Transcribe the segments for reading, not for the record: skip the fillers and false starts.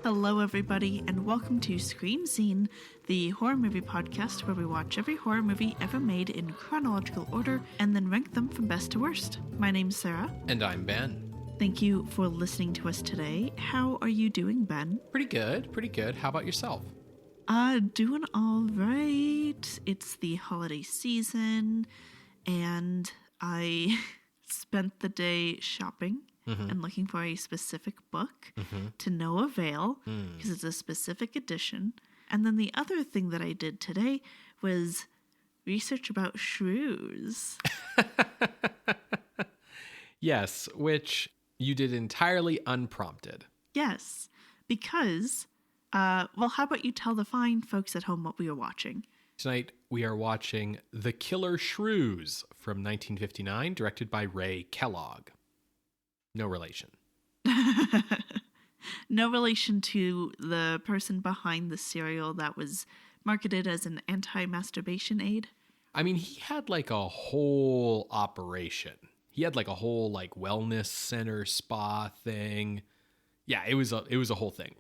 Hello, everybody, and welcome to Scream Scene, the horror movie podcast where we watch every horror movie ever made in chronological order and then rank them from best to worst. My name's Sarah. And I'm Ben. Thank you for listening to us today. How are you doing, Ben? Pretty good. How about yourself? Doing all right. It's the holiday season, and I spent the day shopping. And looking for a specific book to no avail because it's a specific edition. And then the other thing that I did today was research about shrews. Yes, which you did entirely unprompted. Yes, because, how about you tell the fine folks at home what we are watching? Tonight we are watching The Killer Shrews from 1959, directed by Ray Kellogg. No relation. No relation to the person behind the cereal that was marketed as an anti-masturbation aid. I mean, he had like a whole operation. He had like a whole like wellness center spa thing. Yeah, it was a whole thing.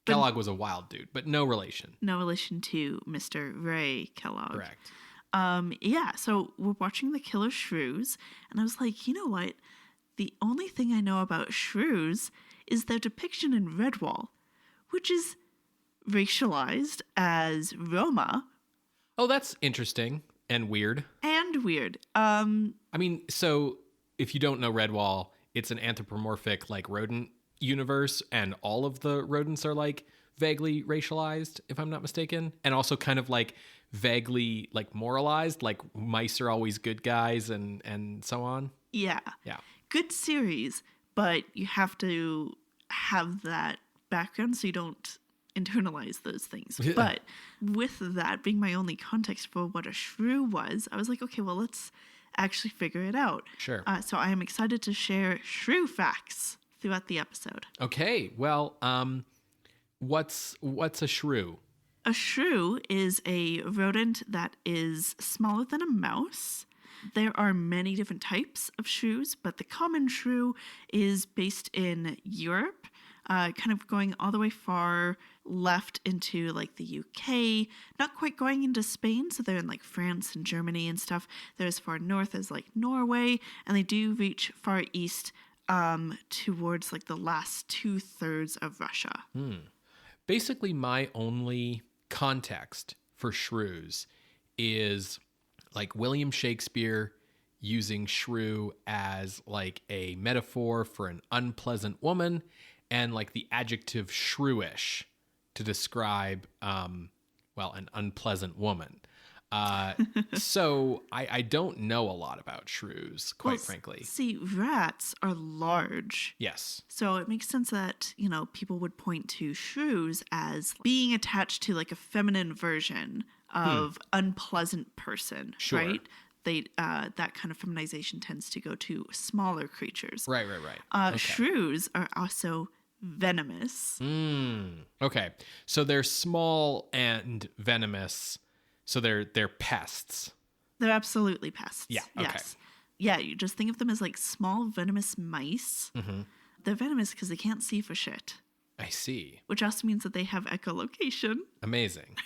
But Kellogg was a wild dude, but no relation. No relation to Mr. Ray Kellogg. Correct. So we're watching The Killer Shrews, and I was like, you know what? The only thing I know about shrews is their depiction in Redwall, which is racialized as Roma. Oh, that's interesting and weird. I mean, so if you don't know Redwall, it's an anthropomorphic like rodent universe, and all of the rodents are like vaguely racialized, if I'm not mistaken, and also kind of like vaguely like moralized, like mice are always good guys and so on. Yeah. Good series, but you have to have that background so you don't internalize those things. But with that being my only context for what a shrew was, I was like, okay, well, let's actually figure it out. Sure. So I am excited to share shrew facts throughout the episode. Okay, well, what's a shrew? A shrew is a rodent that is smaller than a mouse. There are many different types of shrews, but the common shrew is based in Europe, kind of going all the way far left into like the UK, not quite going into Spain, so they're in like France and Germany and stuff. They're as far north as like Norway, and they do reach far east towards like the last 2/3 of Russia. Basically, my only context for shrews is like William Shakespeare using shrew as like a metaphor for an unpleasant woman, and like the adjective shrewish to describe, an unpleasant woman. So I don't know a lot about shrews, quite frankly. See, rats are large. Yes. So it makes sense that, people would point to shrews as being attached to like a feminine version of unpleasant person, sure. Right? They that kind of feminization tends to go to smaller creatures. Right. Okay. Shrews are also venomous. Okay. So they're small and venomous. So they're pests. They're absolutely pests. Yeah. Okay. Yes. Yeah, you just think of them as like small venomous mice. They're venomous because they can't see for shit. I see. Which also means that they have echolocation. Amazing.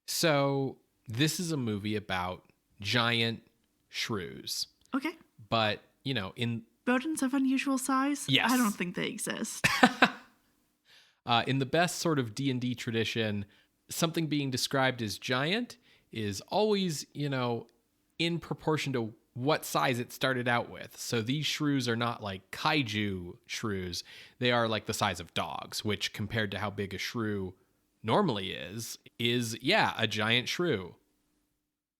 So this is a movie about giant shrews. Okay. But, in... rodents of unusual size? Yes. I don't think they exist. In the best sort of D&D tradition, something being described as giant is always, in proportion to what size it started out with. So these shrews are not like kaiju shrews. They are like the size of dogs, which compared to how big a shrew normally is a giant shrew.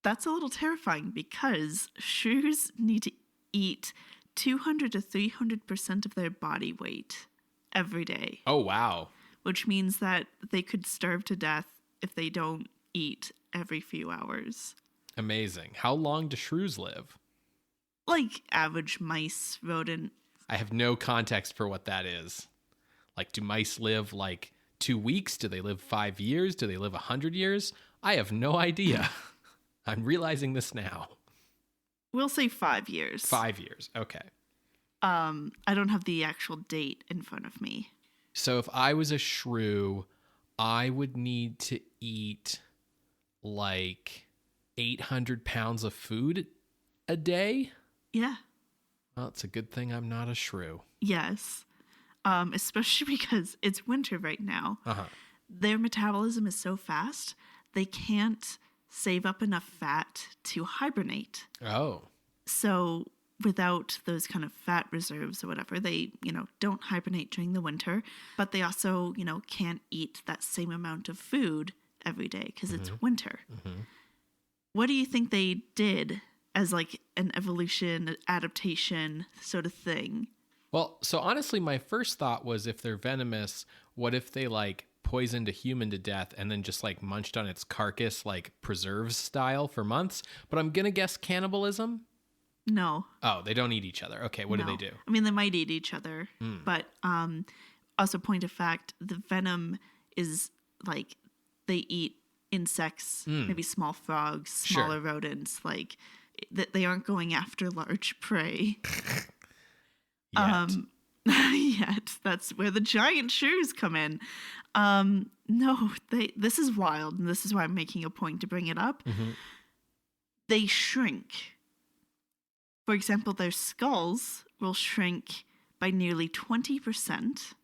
That's a little terrifying because shrews need to eat 200 to 300% of their body weight every day. Oh, wow. Which means that they could starve to death if they don't eat every few hours. Amazing. How long do shrews live? Like average mice, rodent. I have no context for what that is. Like, do mice live like 2 weeks? Do they live 5 years? Do they live 100 years? I have no idea. I'm realizing this now. We'll say 5 years. 5 years. Okay. I don't have the actual date in front of me. So if I was a shrew, I would need to eat like 800 pounds of food a day. Yeah. Well, it's a good thing I'm not a shrew. Yes. Especially because it's winter right now. Uh-huh. Their metabolism is so fast, they can't save up enough fat to hibernate. Oh. So without those kind of fat reserves or whatever, they, don't hibernate during the winter, but they also, can't eat that same amount of food every day because it's winter. Mm-hmm. What do you think they did as like an evolution, adaptation sort of thing? Well, so honestly, my first thought was if they're venomous, what if they like poisoned a human to death and then just like munched on its carcass like preserves style for months? But I'm going to guess cannibalism. No. Oh, they don't eat each other. Okay, what do they do? I mean, they might eat each other, but also point of fact, the venom is like they eat insects, maybe small frogs, smaller rodents, like they aren't going after large prey. Yet. That's where the giant shrews come in. No, this is wild, and this is why I'm making a point to bring it up. Mm-hmm. They shrink. For example, their skulls will shrink by nearly 20%,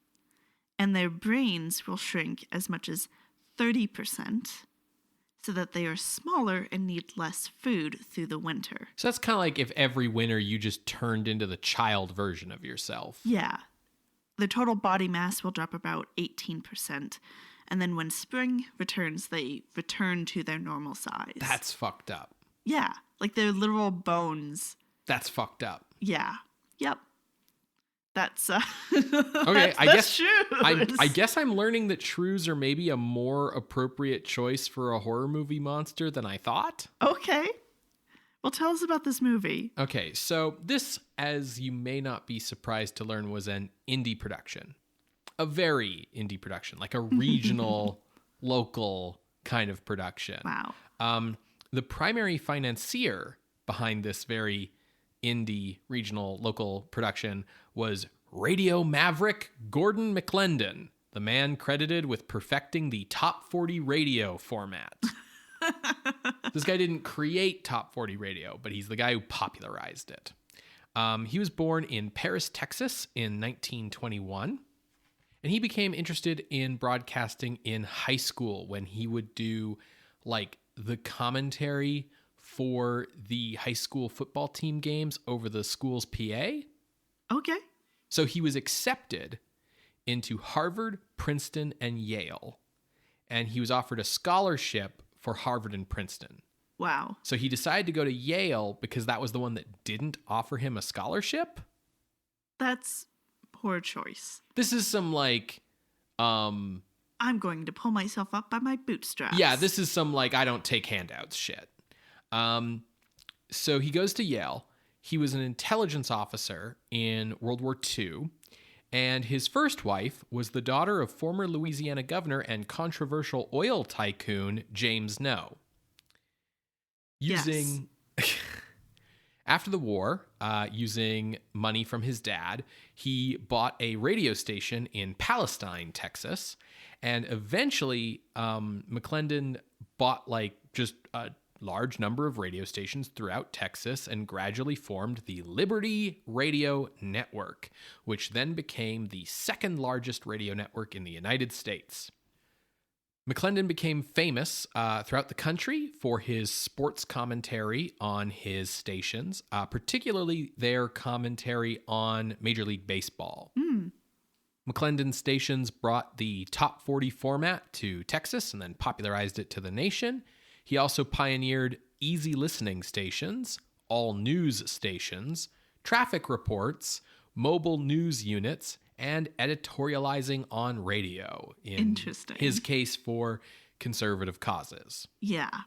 and their brains will shrink as much as 30%, so that they are smaller and need less food through the winter. So that's kind of like if every winter you just turned into the child version of yourself. Yeah. Their total body mass will drop about 18%, and then when spring returns, they return to their normal size. That's fucked up. Yeah, like their literal bones. That's fucked up. Yeah. Yep. That's okay. That's I guess I'm learning that shrews are maybe a more appropriate choice for a horror movie monster than I thought. Okay. Well, tell us about this movie. Okay, so this, as you may not be surprised to learn, was an indie production. A very indie production, like a regional, local kind of production. Wow. The primary financier behind this very indie, regional, local production was radio maverick Gordon McLendon, the man credited with perfecting the Top 40 radio format. This guy didn't create Top 40 radio, but he's the guy who popularized it. He was born in Paris, Texas in 1921, and he became interested in broadcasting in high school when he would do like the commentary for the high school football team games over the school's PA. Okay. So he was accepted into Harvard, Princeton, and Yale, and he was offered a scholarship for Harvard and Princeton. Wow. So he decided to go to Yale because that was the one that didn't offer him a scholarship. That's poor choice. This is some like, I'm going to pull myself up by my bootstraps. Yeah, this is some like, I don't take handouts shit. So he goes to Yale. He was an intelligence officer in World War II. And his first wife was the daughter of former Louisiana governor and controversial oil tycoon James Noe. After the war, using money from his dad, he bought a radio station in Palestine, Texas. And eventually, McLendon bought like just a large number of radio stations throughout Texas and gradually formed the Liberty Radio Network, which then became the second largest radio network in the United States. McLendon became famous throughout the country for his sports commentary on his stations, particularly their commentary on Major League Baseball. McLendon's stations brought the Top 40 format to Texas and then popularized it to the nation. He also pioneered easy listening stations, all news stations, traffic reports, mobile news units, and editorializing on radio in his case for conservative causes. Yeah.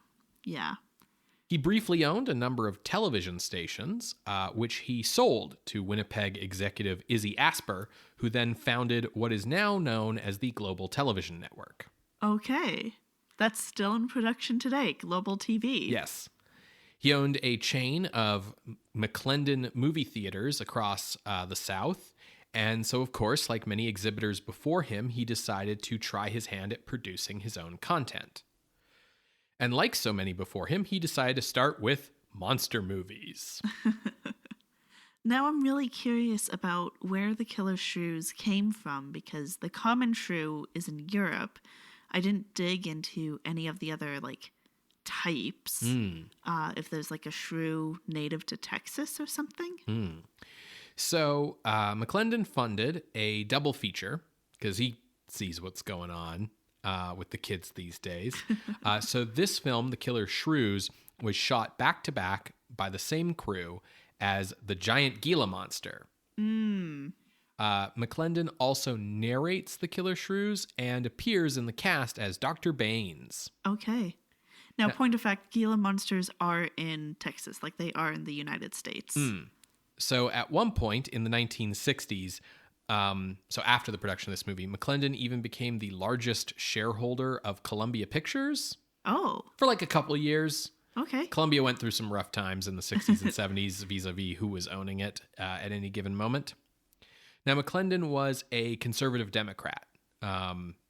He briefly owned a number of television stations, which he sold to Winnipeg executive Izzy Asper, who then founded what is now known as the Global Television Network. Okay. That's still in production today, Global TV. Yes. He owned a chain of McLendon movie theaters across the South. And so, of course, like many exhibitors before him, he decided to try his hand at producing his own content. And like so many before him, he decided to start with monster movies. Now I'm really curious about where the killer shrews came from, because the common shrew is in Europe. I didn't dig into any of the other, types. If there's, a shrew native to Texas or something. So McLendon funded a double feature, because he sees what's going on with the kids these days. So this film, The Killer Shrews, was shot back-to-back by the same crew as The Giant Gila Monster. McLendon also narrates The Killer Shrews and appears in the cast as Dr. Baines. Okay. Now, point of fact, Gila monsters are in Texas, like they are in the United States. So at one point in the 1960s, so after the production of this movie, McLendon even became the largest shareholder of Columbia Pictures. Oh. For a couple of years. Okay. Columbia went through some rough times in the 60s and 70s vis-a-vis who was owning it at any given moment. Now, McLendon was a conservative Democrat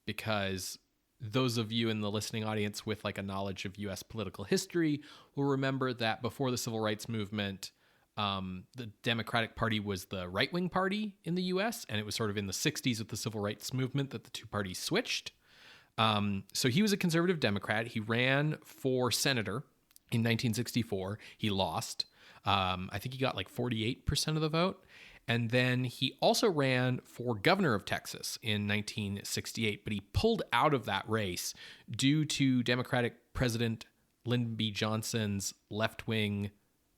because those of you in the listening audience with a knowledge of U.S. political history will remember that before the Civil Rights Movement, the Democratic Party was the right-wing party in the U.S., and it was sort of in the 60s with the Civil Rights Movement that the two parties switched. So he was a conservative Democrat. He ran for senator in 1964. He lost. I think he got 48% of the vote. And then he also ran for governor of Texas in 1968, but he pulled out of that race due to Democratic President Lyndon B. Johnson's left-wing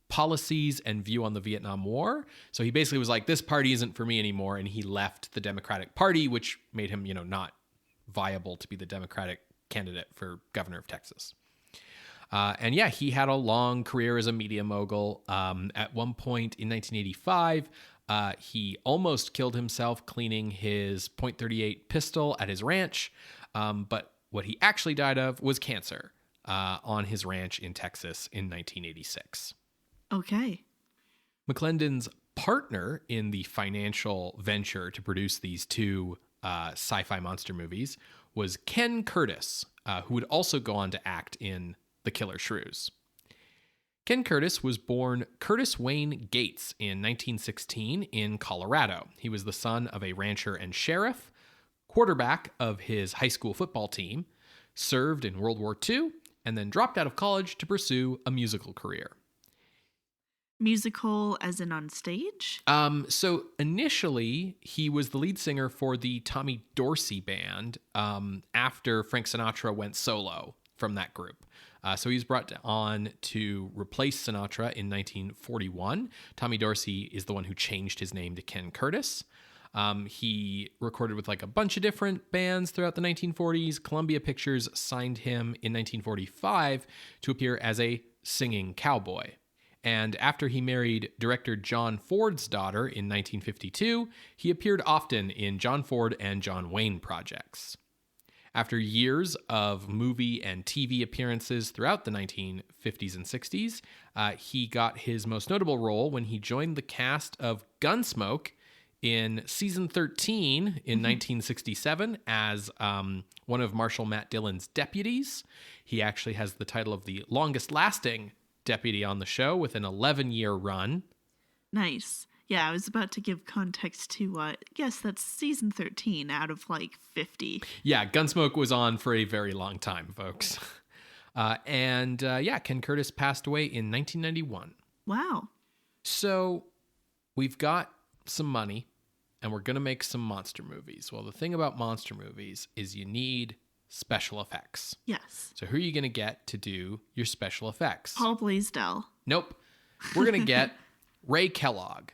policies and view on the Vietnam War. So he basically was like, this party isn't for me anymore, and he left the Democratic Party, which made him, not viable to be the Democratic candidate for governor of Texas. And he had a long career as a media mogul. At one point in 1985, he almost killed himself cleaning his .38 pistol at his ranch, but what he actually died of was cancer on his ranch in Texas in 1986. Okay. McLendon's partner in the financial venture to produce these two sci-fi monster movies was Ken Curtis, who would also go on to act in The Killer Shrews. Ken Curtis was born Curtis Wayne Gates in 1916 in Colorado. He was the son of a rancher and sheriff, quarterback of his high school football team, served in World War II, and then dropped out of college to pursue a musical career. Musical as in on stage? So initially, he was the lead singer for the Tommy Dorsey Band after Frank Sinatra went solo from that group. So he was brought on to replace Sinatra in 1941. Tommy Dorsey is the one who changed his name to Ken Curtis. He recorded with a bunch of different bands throughout the 1940s. Columbia Pictures signed him in 1945 to appear as a singing cowboy. And after he married director John Ford's daughter in 1952, he appeared often in John Ford and John Wayne projects. After years of movie and TV appearances throughout the 1950s and 60s, he got his most notable role when he joined the cast of Gunsmoke in season 13 in 1967 as one of Marshal Matt Dillon's deputies. He actually has the title of the longest-lasting deputy on the show with an 11-year run. Nice. Yeah, I was about to give context to, yes, that's season 13 out of 50. Yeah, Gunsmoke was on for a very long time, folks. Ken Curtis passed away in 1991. Wow. So we've got some money and we're going to make some monster movies. Well, the thing about monster movies is you need special effects. Yes. So who are you going to get to do your special effects? Paul Blaisdell. Nope. We're going to get Ray Kellogg,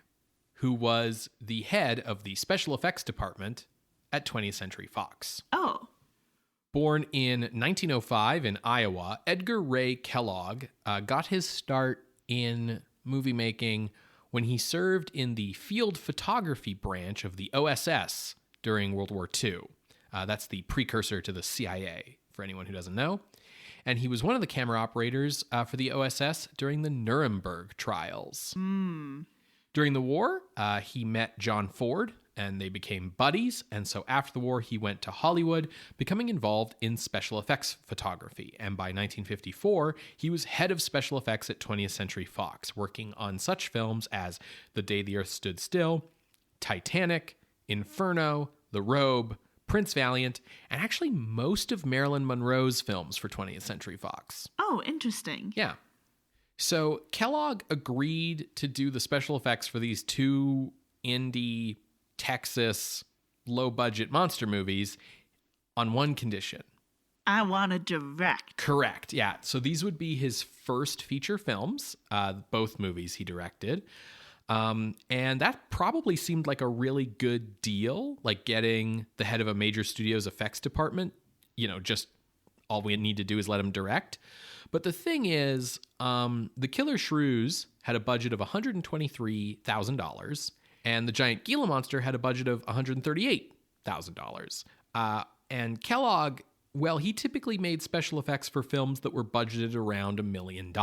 who was the head of the special effects department at 20th Century Fox. Oh. Born in 1905 in Iowa, Edgar Ray Kellogg got his start in movie making when he served in the field photography branch of the OSS during World War II. That's the precursor to the CIA, for anyone who doesn't know. And he was one of the camera operators for the OSS during the Nuremberg trials. During the war, he met John Ford, and they became buddies. And so after the war, he went to Hollywood, becoming involved in special effects photography. And by 1954, he was head of special effects at 20th Century Fox, working on such films as The Day the Earth Stood Still, Titanic, Inferno, The Robe, Prince Valiant, and actually most of Marilyn Monroe's films for 20th Century Fox. Oh, interesting. Yeah. So Kellogg agreed to do the special effects for these two indie Texas low-budget monster movies on one condition. I want to direct. Correct, yeah. So these would be his first feature films, both movies he directed. And that probably seemed like a really good deal, like getting the head of a major studio's effects department, just all we need to do is let him direct. But the thing is, the Killer Shrews had a budget of $123,000, and the Giant Gila Monster had a budget of $138,000. And Kellogg, well, he typically made special effects for films that were budgeted around $1 million.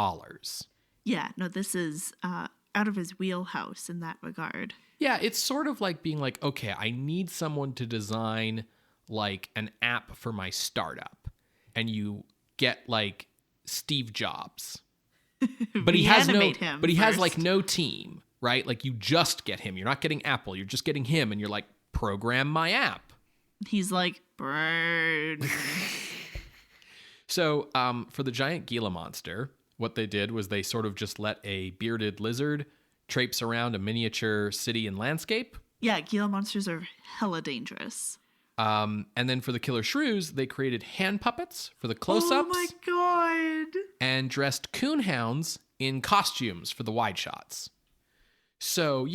Yeah, no, this is out of his wheelhouse in that regard. Yeah, it's sort of like being like, okay, I need someone to design like an app for my startup. And you get like Steve Jobs. But he has like no team, right? Like you just get him. You're not getting Apple. You're just getting him. And you're like, program my app. He's like, bird. So for the Giant Gila Monster, what they did was they sort of just let a bearded lizard traipse around a miniature city and landscape. Yeah, Gila monsters are hella dangerous. And then for the Killer Shrews, they created hand puppets for the close-ups. Oh my god. And dressed coonhounds in costumes for the wide shots. So,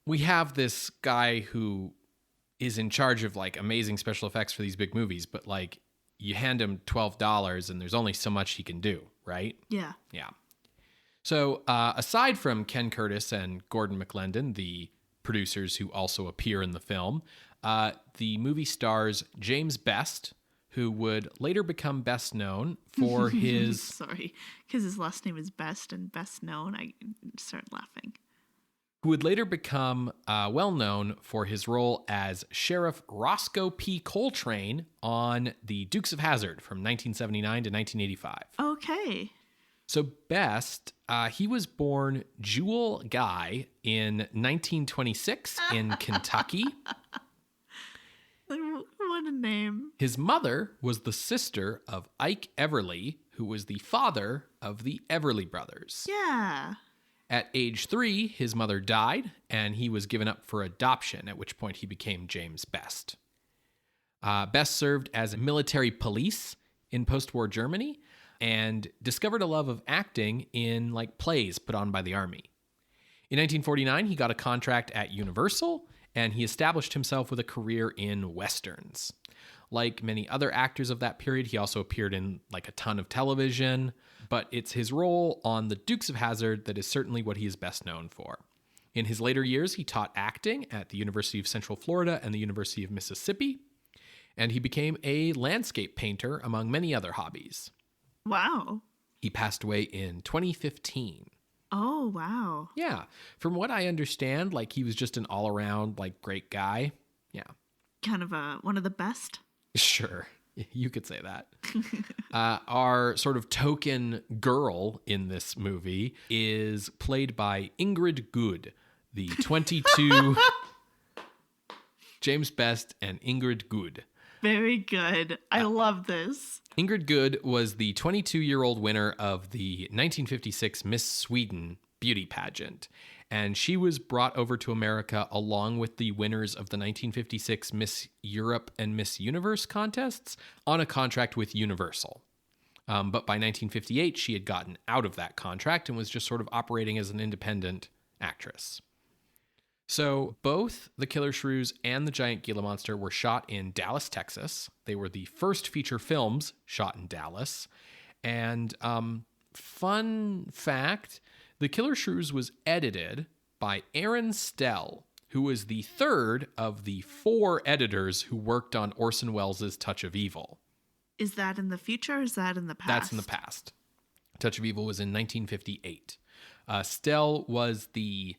we have this guy who is in charge of like amazing special effects for these big movies, but like you hand him $12 and there's only so much he can do, right? Yeah. Yeah. So aside from Ken Curtis and Gordon McLendon, the producers who also appear in the film, the movie stars James Best, who would later become best known for his... Sorry, because his last name is Best and best known. I started laughing. Who would later become well known for his role as Sheriff Roscoe P. Coltrane on The Dukes of Hazzard from 1979 to 1985. Okay. So Best, he was born Jewel Guy in 1926 in Kentucky. What a name. His mother was the sister of Ike Everly, who was the father of the Everly brothers. Yeah. At age 3, his mother died, and he was given up for adoption, at which point he became James Best. Best served as military police in post-war Germany and discovered a love of acting in like plays put on by the army. In 1949, he got a contract at Universal, and he established himself with a career in westerns. Like many other actors of that period, he also appeared in like a ton of television, but it's his role on The Dukes of Hazzard that is certainly what he is best known for. In his later years, he taught acting at the University of Central Florida and the University of Mississippi, and he became a landscape painter among many other hobbies. Wow. He passed away in 2015. Oh, wow. Yeah. From what I understand, like he was just an all-around like great guy. Yeah. Kind of one of the best. Sure. You could say that. Our sort of token girl in this movie is played by Ingrid Good, the 22... James Best and Ingrid Good. Very good. I love this. Ingrid Good was the 22-year-old winner of the 1956 Miss Sweden beauty pageant, and she was brought over to America along with the winners of the 1956 Miss Europe and Miss Universe contests on a contract with Universal. But by 1958, she had gotten out of that contract and was just sort of operating as an independent actress. So both the Killer Shrews and the Giant Gila Monster were shot in Dallas, Texas. They were the first feature films shot in Dallas. And fun fact, the Killer Shrews was edited by Aaron Stell, who was the third of the 4 editors who worked on Orson Welles' Touch of Evil. Is that in the future or is that in the past? That's in the past. Touch of Evil was in 1958. Stell was the,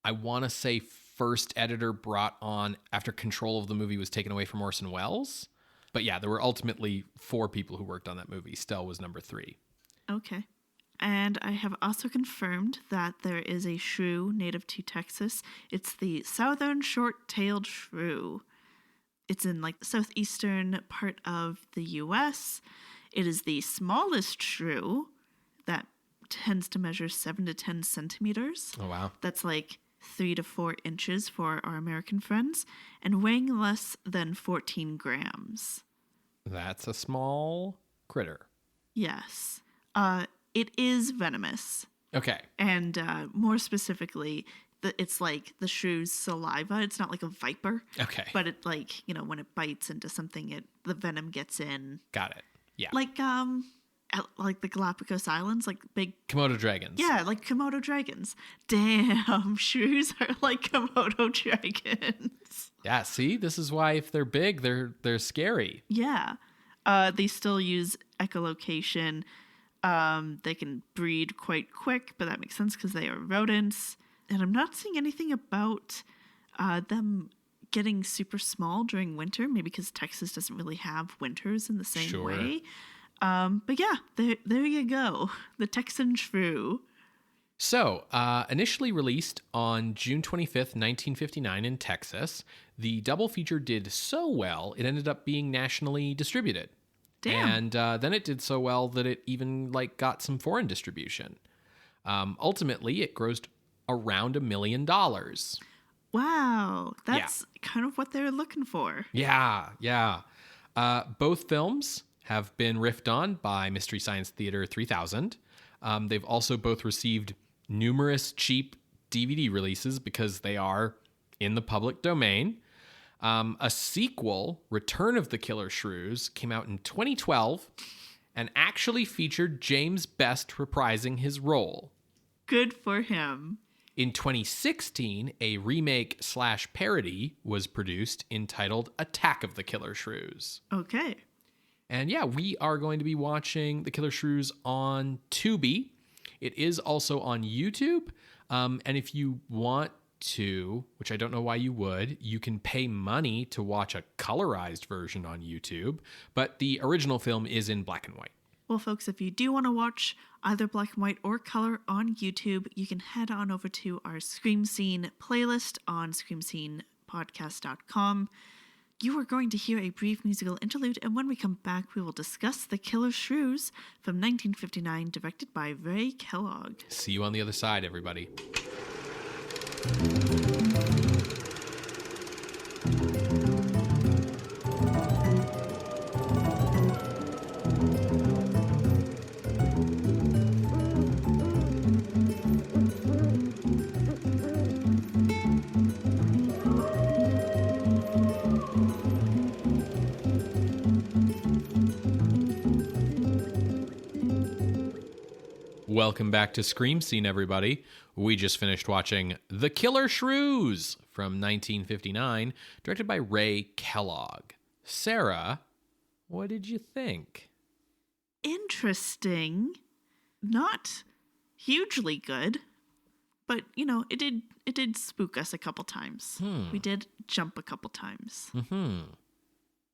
I want to say, first editor brought on after control of the movie was taken away from Orson Welles. But yeah, there were ultimately 4 people who worked on that movie. Stell was number 3. Okay. And I have also confirmed that there is a shrew native to Texas. It's the southern short-tailed shrew. It's in like the southeastern part of the U.S. It is the smallest shrew that tends to measure 7 to 10 centimeters. Oh, wow. That's like 3 to 4 inches for our American friends, and weighing less than 14 grams. That's a small critter. Yes. It is venomous. Okay. And more specifically, it's like the shrew's saliva. It's not like a viper. Okay. But it like, when it bites into something, the venom gets in. Got it. Yeah. Like the Galapagos Islands, like big Komodo dragons. Yeah, like Komodo dragons. Damn, shrews are like Komodo dragons. Yeah, see? This is why if they're big, they're scary. Yeah. They still use echolocation. They can breed quite quick, but that makes sense because they are rodents. And I'm not seeing anything about them getting super small during winter, maybe because Texas doesn't really have winters in the same way. But yeah, there you go. The Texan shrew. So, initially released on June 25th, 1959 in Texas, the double feature did so well, it ended up being nationally distributed. Damn. And then it did so well that it even got some foreign distribution. Ultimately, it grossed around $1 million. Wow. That's kind of what they were looking for. Yeah. Both films have been riffed on by Mystery Science Theater 3000. They've also both received numerous cheap DVD releases because they are in the public domain. A sequel, Return of the Killer Shrews, came out in 2012 and actually featured James Best reprising his role. Good for him. In 2016, a remake/parody was produced entitled Attack of the Killer Shrews. Okay. And yeah, we are going to be watching The Killer Shrews on Tubi. It is also on YouTube. And if you want to, which I don't know why you would, you can pay money to watch a colorized version on YouTube. But the original film is in black and white. Well, folks, if you do want to watch either black and white or color on YouTube, you can head on over to our Scream Scene playlist on screamscenepodcast.com. You are going to hear a brief musical interlude, and when we come back, we will discuss The Killer Shrews from 1959, directed by Ray Kellogg. See you on the other side, everybody. Welcome back to Scream Scene, everybody. We just finished watching The Killer Shrews from 1959, directed by Ray Kellogg. Sarah, what did you think? Interesting. Not hugely good, but it did spook us a couple times. We did jump a couple times.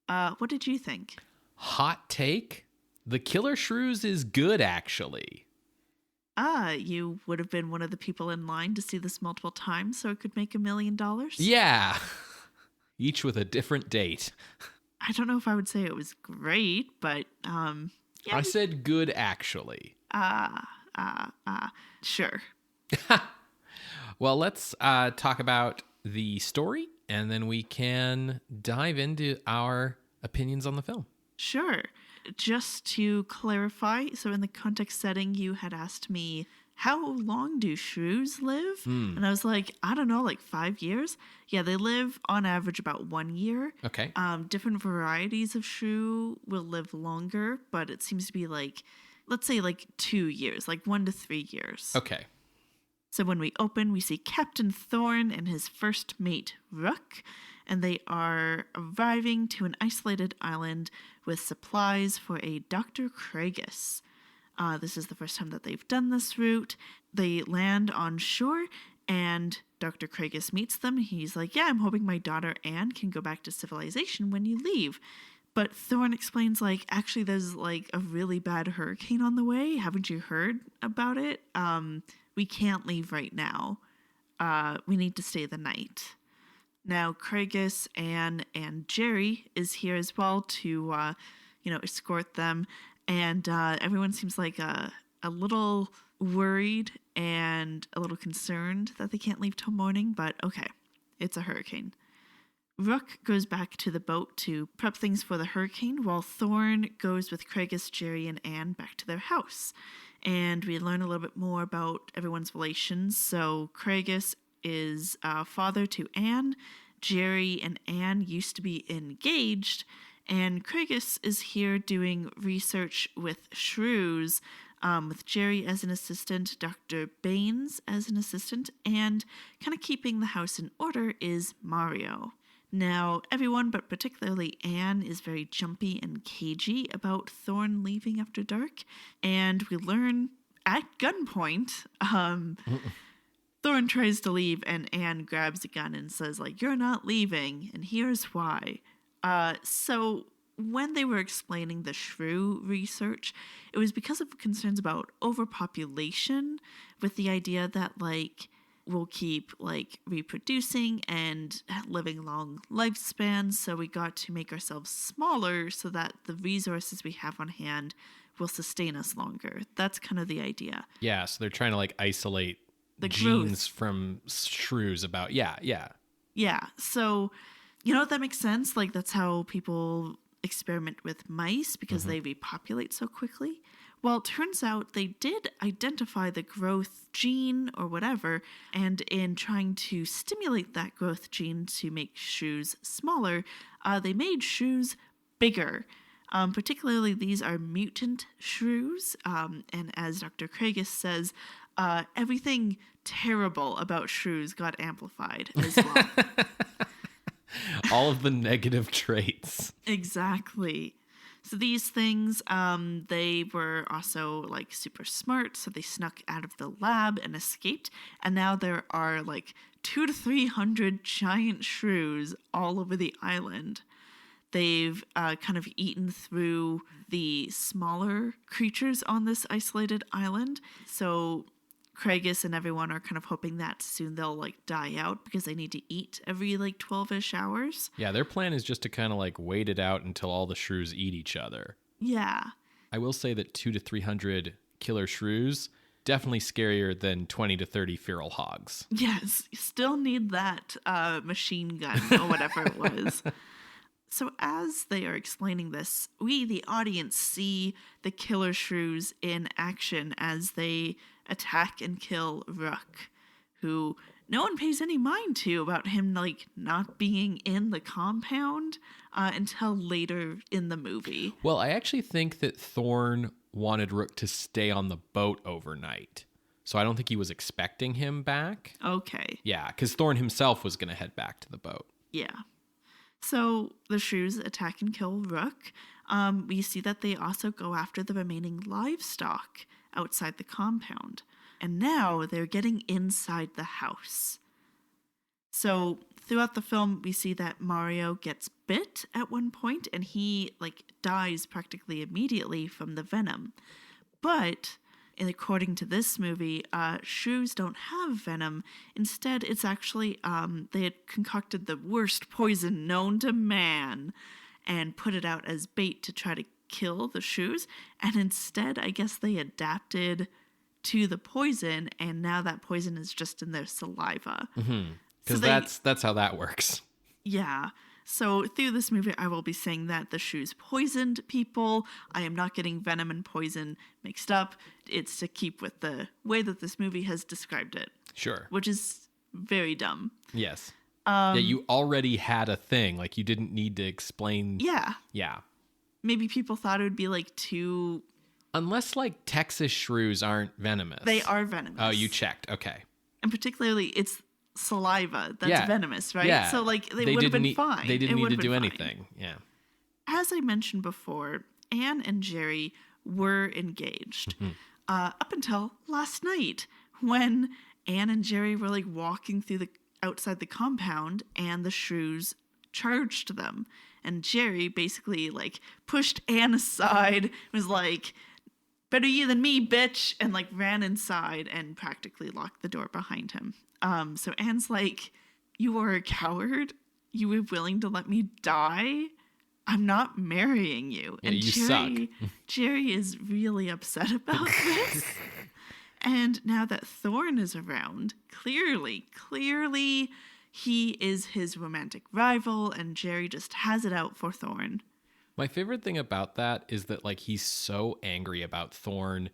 What did you think? Hot take: The Killer Shrews is good, actually. You would have been one of the people in line to see this multiple times so it could make $1 million? Yeah. Each with a different date. I don't know if I would say it was great, but, yeah. I said good, actually. Sure. Well, let's talk about the story, and then we can dive into our opinions on the film. Sure. Just to clarify, so in the context setting, you had asked me how long do shrews live? And I was like, I don't know, like 5 years? Yeah, they live on average about 1 year. Okay. Different varieties of shrew will live longer, but it seems to be like, let's say like 2 years, like 1 to 3 years. Okay. So when we open, we see Captain Thorne and his first mate, Rook, and they are arriving to an isolated island with supplies for a Dr. Craigus. This is the first time that they've done this route. They land on shore, and Dr. Craigus meets them. He's like, yeah, I'm hoping my daughter Anne can go back to civilization when you leave. But Thorne explains, like, actually there's, like, a really bad hurricane on the way. Haven't you heard about it? We can't leave right now. We need to stay the night. Now, Craigus, Anne, and Jerry is here as well to, escort them. And everyone seems like a little worried and a little concerned that they can't leave till morning. But okay, it's a hurricane. Rook goes back to the boat to prep things for the hurricane, while Thorne goes with Craigus, Jerry, and Anne back to their house. And we learn a little bit more about everyone's relations. So Craigus is father to Anne. Jerry and Anne used to be engaged. And Craigus is here doing research with shrews, with Jerry as an assistant, Dr. Baines as an assistant, and kind of keeping the house in order is Mario. Now, everyone, but particularly Anne, is very jumpy and cagey about Thorne leaving after dark, and we learn at gunpoint, Thorne tries to leave, and Anne grabs a gun and says, like, you're not leaving, and here's why. So when they were explaining the shrew research, it was because of concerns about overpopulation, with the idea that, like, we'll keep, like, reproducing and living long lifespans, so we got to make ourselves smaller so that the resources we have on hand will sustain us longer. That's kind of the idea. Yeah, so they're trying to, like, isolate The genes growth. from shrews about... Yeah. Yeah, so, that makes sense. Like, that's how people experiment with mice, because they repopulate so quickly. Well, it turns out they did identify the growth gene or whatever, and in trying to stimulate that growth gene to make shrews smaller, they made shrews bigger. Particularly, these are mutant shrews, and as Dr. Craigus says, everything terrible about shrews got amplified as well. All of the negative traits. Exactly. So these things, they were also, like, super smart, so they snuck out of the lab and escaped, and now there are, like, 200 to 300 giant shrews all over the island. They've kind of eaten through the smaller creatures on this isolated island, so Craigus and everyone are kind of hoping that soon they'll, like, die out because they need to eat every, like, 12-ish hours. Yeah, their plan is just to kind of, like, wait it out until all the shrews eat each other. Yeah. I will say that 200 to 300 killer shrews, definitely scarier than 20 to 30 feral hogs. Yes, you still need that machine gun or whatever it was. So as they are explaining this, we, the audience, see the killer shrews in action as they attack and kill Rook, who no one pays any mind to about him, like, not being in the compound until later in the movie. Well, I actually think that Thorne wanted Rook to stay on the boat overnight. So I don't think he was expecting him back. Okay. Yeah, because Thorne himself was going to head back to the boat. Yeah. So the shrews attack and kill Rook. We see that they also go after the remaining livestock outside the compound. And now they're getting inside the house. So throughout the film, we see that Mario gets bit at one point, and he, like, dies practically immediately from the venom. But according to this movie, shrews don't have venom. Instead, it's actually, they had concocted the worst poison known to man and put it out as bait to try to kill the shrews. And instead, I guess they adapted to the poison, and now that poison is just in their saliva. Because that's how that works. Yeah. So through this movie, I will be saying that the shrews poisoned people. I am not getting venom and poison mixed up. It's to keep with the way that this movie has described it. Sure. Which is very dumb. Yes. Yeah, you already had a thing. Like, you didn't need to explain. Yeah. Yeah. Maybe people thought it would be like too... Unless, like, Texas shrews aren't venomous. They are venomous. Oh, you checked. Okay. And particularly, it's saliva that's venomous, right? Yeah. So, like, they would have been fine. They didn't need to do fine. anything. Yeah. As I mentioned before, Anne and Jerry were engaged up until last night when Anne and Jerry were, like, walking through the outside the compound and the shrews charged them. And Jerry basically, like, pushed Anne aside, was like, better you than me, bitch, and, like, ran inside and practically locked the door behind him. So Anne's like, you are a coward? You were willing to let me die? I'm not marrying you. Yeah, and you Jerry, suck. Jerry is really upset about this. And now that Thorne is around, clearly, he is his romantic rival, and Jerry just has it out for Thorne. My favorite thing about that is that, like, he's so angry about Thorne,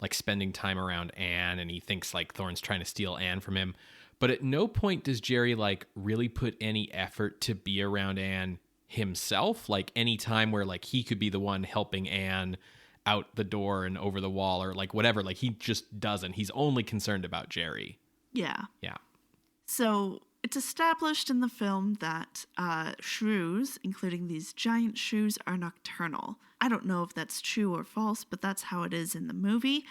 like, spending time around Anne, and he thinks, like, Thorne's trying to steal Anne from him. But at no point does Jerry, like, really put any effort to be around Anne himself. Like, any time where, like, he could be the one helping Anne out the door and over the wall or, like, whatever. Like, he just doesn't. He's only concerned about Jerry. Yeah. Yeah. So it's established in the film that shrews, including these giant shrews, are nocturnal. I don't know if that's true or false, but that's how it is in the movie.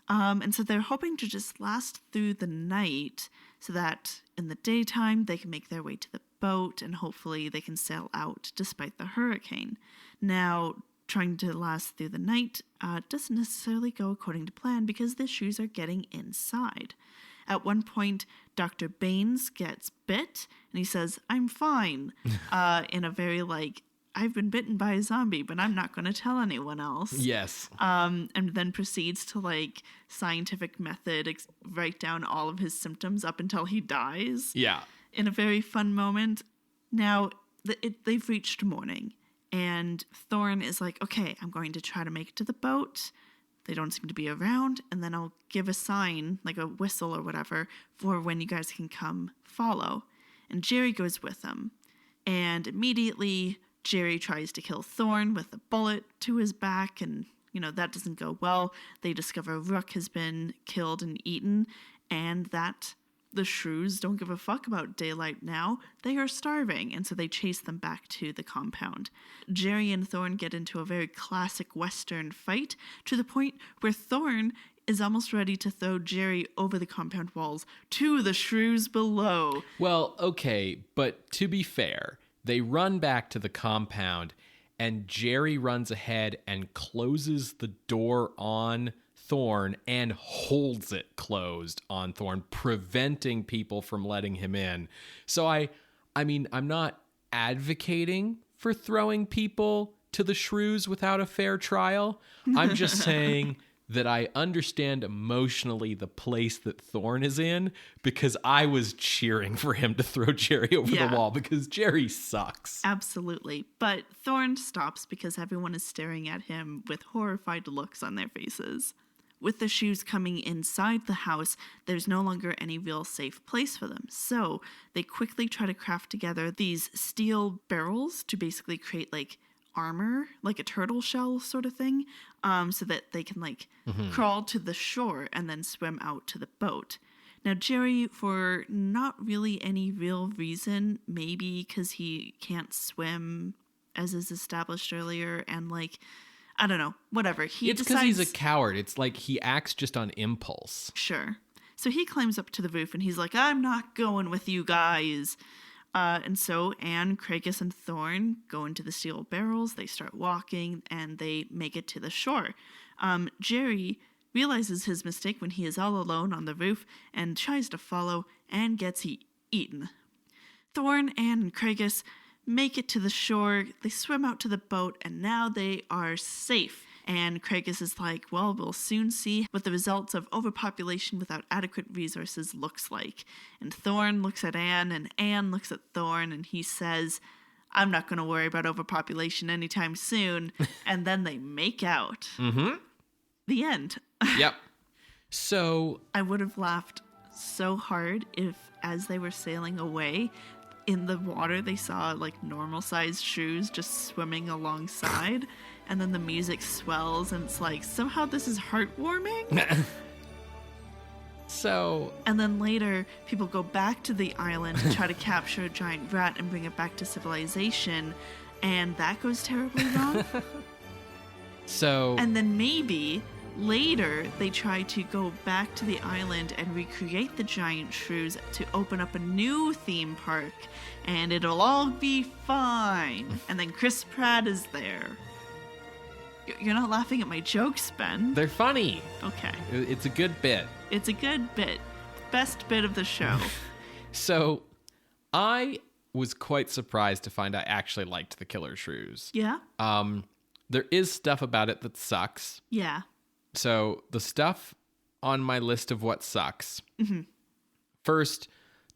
And so they're hoping to just last through the night so that in the daytime they can make their way to the boat and hopefully they can sail out despite the hurricane. Now, trying to last through the night doesn't necessarily go according to plan because the shrews are getting inside. At one point, Dr. Baines gets bit, and he says, I'm fine, in a very, like, I've been bitten by a zombie, but I'm not going to tell anyone else. Yes. And then proceeds to, like, scientific method, write down all of his symptoms up until he dies. Yeah. In a very fun moment. Now, they've reached morning, and Thorne is like, okay, I'm going to try to make it to the boat. They don't seem to be around, and then I'll give a sign, like a whistle or whatever, for when you guys can come follow. And Jerry goes with them. And immediately, Jerry tries to kill Thorne with a bullet to his back, and, you know, that doesn't go well. They discover Rook has been killed and eaten, and that the shrews don't give a fuck about daylight now. They are starving, and so they chase them back to the compound. Jerry and Thorne get into a very classic Western fight to the point where Thorne is almost ready to throw Jerry over the compound walls to the shrews below. Well, okay, but to be fair, they run back to the compound, and Jerry runs ahead and closes the door on Thorne and holds it closed on Thorne, preventing people from letting him in. So I mean, I'm not advocating for throwing people to the shrews without a fair trial. I'm just saying that I understand emotionally the place that Thorne is in, because I was cheering for him to throw Jerry over the wall because Jerry sucks. Absolutely. But Thorne stops because everyone is staring at him with horrified looks on their faces. With the shrews coming inside the house, there's no longer any real safe place for them. So they quickly try to craft together these steel barrels to basically create, like, armor, like a turtle shell sort of thing, so that they can, like, crawl to the shore and then swim out to the boat. Now, Jerry, for not really any real reason, maybe because he can't swim, as is established earlier, and, like, I don't know, whatever. It's because he's a coward. It's like he acts just on impulse. Sure. So he climbs up to the roof and he's like, I'm not going with you guys. And so Anne, Craigus, and Thorne go into the steel barrels. They start walking and they make it to the shore. Jerry realizes his mistake when he is all alone on the roof and tries to follow and gets eaten. Thorne, Anne, and Craigus make it to the shore, they swim out to the boat, and now they are safe. And Craigus is like, well, we'll soon see what the results of overpopulation without adequate resources looks like. And Thorne looks at Anne, and Anne looks at Thorne, and he says, I'm not going to worry about overpopulation anytime soon. And then they make out. Mm-hmm. The end. Yep. So I would have laughed so hard if, as they were sailing away, in the water they saw like normal sized shrews just swimming alongside. And then the music swells and it's like, somehow this is heartwarming. So... And then later, people go back to the island to try to capture a giant rat and bring it back to civilization, and that goes terribly wrong. So... And then maybe later, they try to go back to the island and recreate the giant shrews to open up a new theme park, and it'll all be fine. And then Chris Pratt is there. You're not laughing at my jokes, Ben. They're funny. Okay. It's a good bit. It's a good bit. Best bit of the show. So, I was quite surprised to find I actually liked the Killer Shrews. Yeah? There is stuff about it that sucks. Yeah. So, the stuff on my list of what sucks. Mm-hmm. First,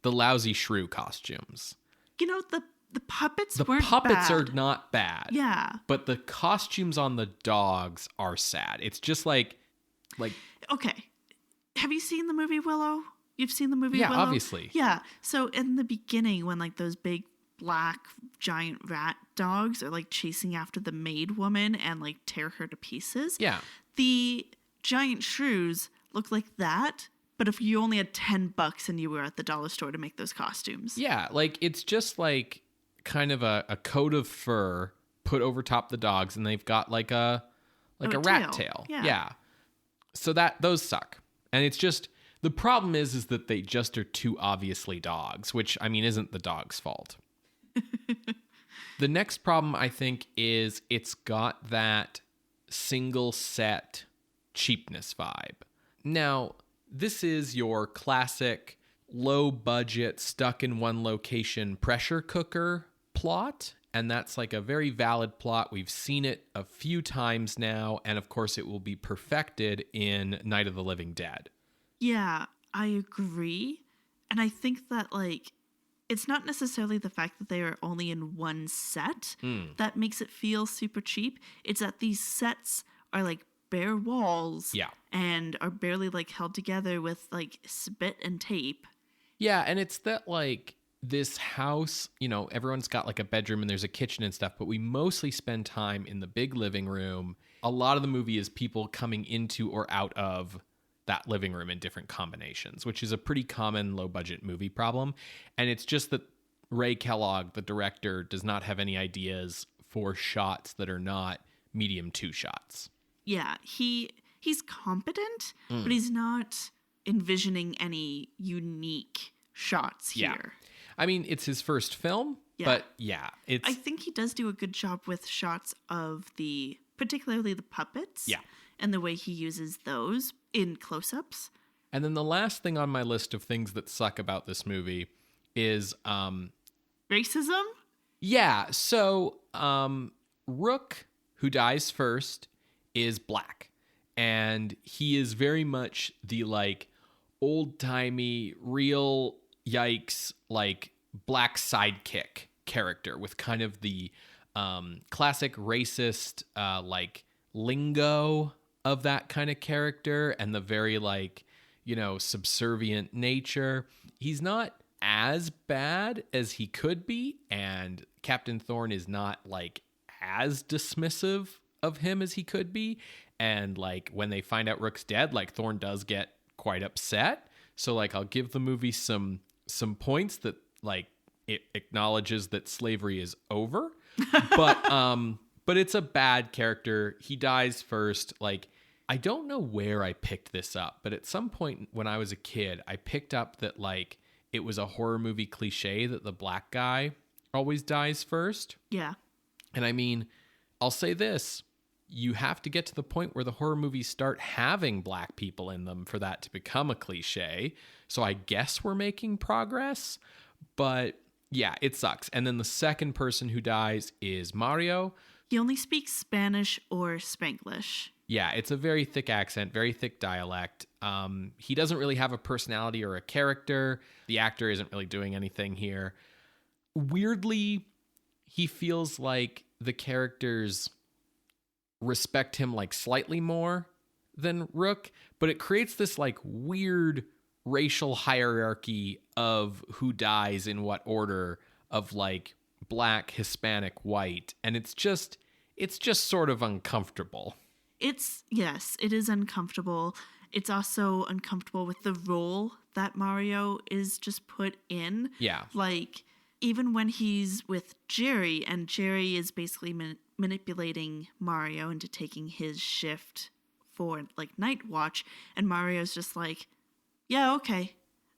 the lousy shrew costumes. You know, the puppets weren't bad. The puppets are bad. not bad. Yeah. But the costumes on the dogs are sad. It's just like... Okay. Have you seen the movie Willow? You've seen the movie Willow? Yeah, obviously. Yeah. So in the beginning, when like those big black giant rat dogs are like chasing after the maid woman and like tear her to pieces. Yeah. The giant shrews look like that, but if you only had $10 and you were at the dollar store to make those costumes. Yeah, like it's just like kind of a coat of fur put over top the dogs, and they've got like a rat tail. Yeah. So those suck. And it's just, the problem is that they just are too obviously dogs, which, I mean, isn't the dog's fault. The next problem, I think, is it's got that single set cheapness vibe. Now, this is your classic low budget, stuck in one location pressure cooker plot. And that's like a very valid plot. We've seen it a few times now. And of course, it will be perfected in Night of the Living Dead. Yeah, I agree. And I think that, like, it's not necessarily the fact that they are only in one set that makes it feel super cheap. It's that these sets are, like, bare walls. Yeah. And are barely, like, held together with, like, spit and tape. Yeah, and it's that, like, this house, you know, everyone's got, like, a bedroom and there's a kitchen and stuff, but we mostly spend time in the big living room. A lot of the movie is people coming into or out of that living room in different combinations, which is a pretty common low-budget movie problem. And it's just that Ray Kellogg, the director, does not have any ideas for shots that are not medium 2 shots. Yeah, he's competent, but he's not envisioning any unique shots here. Yeah. I mean, it's his first film, but yeah, it's... I think he does do a good job with shots of particularly the puppets. Yeah. And the way he uses those in close-ups. And then the last thing on my list of things that suck about this movie is... racism? Yeah, so Rook, who dies first, is black. And he is very much the, like, old-timey, real, yikes, like, black sidekick character with kind of the classic racist, like, lingo of that kind of character and the very, like, you know, subservient nature. He's not as bad as he could be, and Captain Thorne is not, like, as dismissive of him as he could be. And, like, when they find out Rook's dead, like, Thorne does get quite upset. So, like, I'll give the movie some points that, like, it acknowledges that slavery is over. But it's a bad character. He dies first. Like, I don't know where I picked this up, but at some point when I was a kid, I picked up that, like, it was a horror movie cliche that the black guy always dies first. Yeah. And I mean, I'll say this. You have to get to the point where the horror movies start having black people in them for that to become a cliche. So I guess we're making progress. But yeah, it sucks. And then the second person who dies is Mario. He only speaks Spanish or Spanglish. Yeah, it's a very thick accent, very thick dialect. He doesn't really have a personality or a character. The actor isn't really doing anything here. Weirdly, he feels like the characters respect him like slightly more than Rook, but it creates this like weird racial hierarchy of who dies in what order of like black, Hispanic, white, and it's just sort of uncomfortable. Yes, it is uncomfortable. It's also uncomfortable with the role that Mario is just put in. Yeah. Like, even when he's with Jerry, and Jerry is basically manipulating Mario into taking his shift for, like, Night Watch, and Mario's just like, yeah, okay.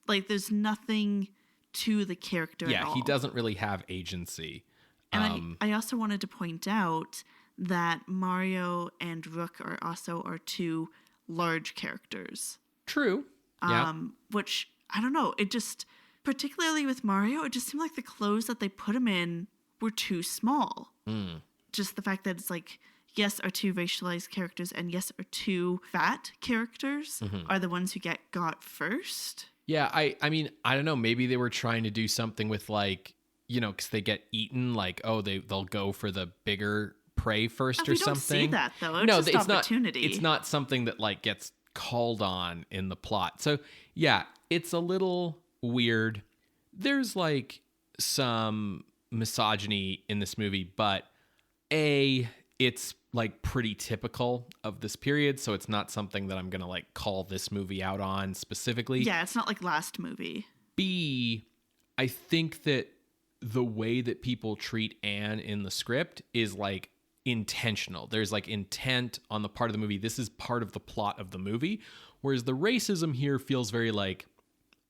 Like, there's nothing to the character at all. Yeah, he doesn't really have agency. And I also wanted to point out that Mario and Rook are also our two large characters. True. Yeah. Which, I don't know, it just, particularly with Mario, it just seemed like the clothes that they put him in were too small. Just the fact that it's like, yes, our two racialized characters and yes, our two fat characters are the ones who get got first. Yeah, I mean, I don't know, maybe they were trying to do something with like, you know, because they get eaten, like, oh, they'll go for the bigger prey first or something. We don't see that, though. It's just opportunity. It's not something that like gets called on in the plot. So yeah, it's a little weird. There's like some misogyny in this movie, but it's like pretty typical of this period, so it's not something that I'm gonna like call this movie out on specifically. Yeah, it's not like last movie. B, I think that the way that people treat Anne in the script is like intentional. There's like intent on the part of the movie. This is part of the plot of the movie, whereas the racism here feels very like